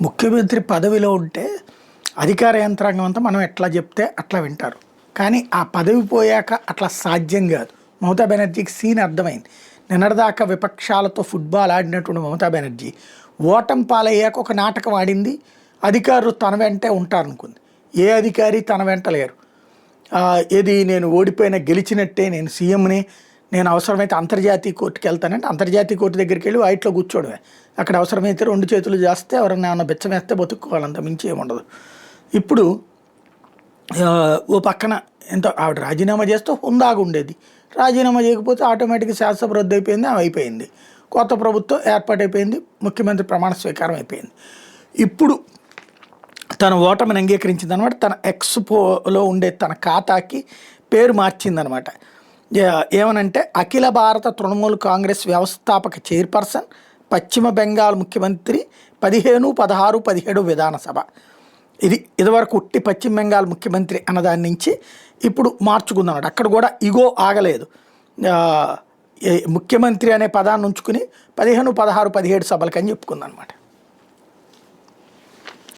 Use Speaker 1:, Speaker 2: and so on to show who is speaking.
Speaker 1: ముఖ్యమంత్రి పదవిలో ఉంటే అధికార యంత్రాంగం అంతా మనం ఎట్లా చెప్తే అట్లా వింటారు. కానీ ఆ పదవి పోయాక అట్లా సాధ్యం కాదు. మమతా బెనర్జీకి సీన్ అర్థమైంది. నిన్నటిదాకా విపక్షాలతో ఫుట్బాల్ ఆడినటువంటి మమతా బెనర్జీ ఓటమి పాలయ్యాక ఒక నాటకం ఆడింది. అధికారులు తన వెంటే ఉంటారనుకుంది. ఏ అధికారి తన వెంట లేరు. ఏది నేను ఓడిపోయిన గెలిచినట్టే, నేను సీఎంని, నేను అవసరమైతే అంతర్జాతీయ కోర్టుకి వెళ్తానంటే అంతర్జాతీయ కోర్టు దగ్గరికి వెళ్ళి వైట్లో కూర్చోవడమే. అక్కడ అవసరమైతే 2 చేతులు చేస్తే ఎవరన్నా ఏమన్నా బెచ్చమేస్తే బతుక్కోవాలంత మించి ఏముండదు. ఇప్పుడు ఓ పక్కన ఎంతో ఆవిడ రాజీనామా చేస్తే హుందాగా ఉండేది. రాజీనామా చేయకపోతే ఆటోమేటిక్గా శాసనసభ రద్దు అయిపోయింది, ఆమె అయిపోయింది. కొత్త ప్రభుత్వం ఏర్పాటైపోయింది, ముఖ్యమంత్రి ప్రమాణ స్వీకారం అయిపోయింది. ఇప్పుడు తన ఓటమిని అంగీకరించిందనమాట. తన ఎక్స్పోలో ఉండే తన ఖాతాకి పేరు మార్చిందనమాట. ఏమనంటే అఖిల భారత తృణమూల్ కాంగ్రెస్ వ్యవస్థాపక చైర్పర్సన్, పశ్చిమ బెంగాల్ ముఖ్యమంత్రి 15, 16, 17 విధానసభ. ఇదివరకు ఉట్టి పశ్చిమ బెంగాల్ ముఖ్యమంత్రి అన్నదాని నుంచి ఇప్పుడు మార్చుకుందన్నమాట. అక్కడ కూడా ఇగో ఆగలేదు. ముఖ్యమంత్రి అనే పదాన్ని ఉంచుకుని 15, 16, 17 సభలకని చెప్పుకుందనమాట.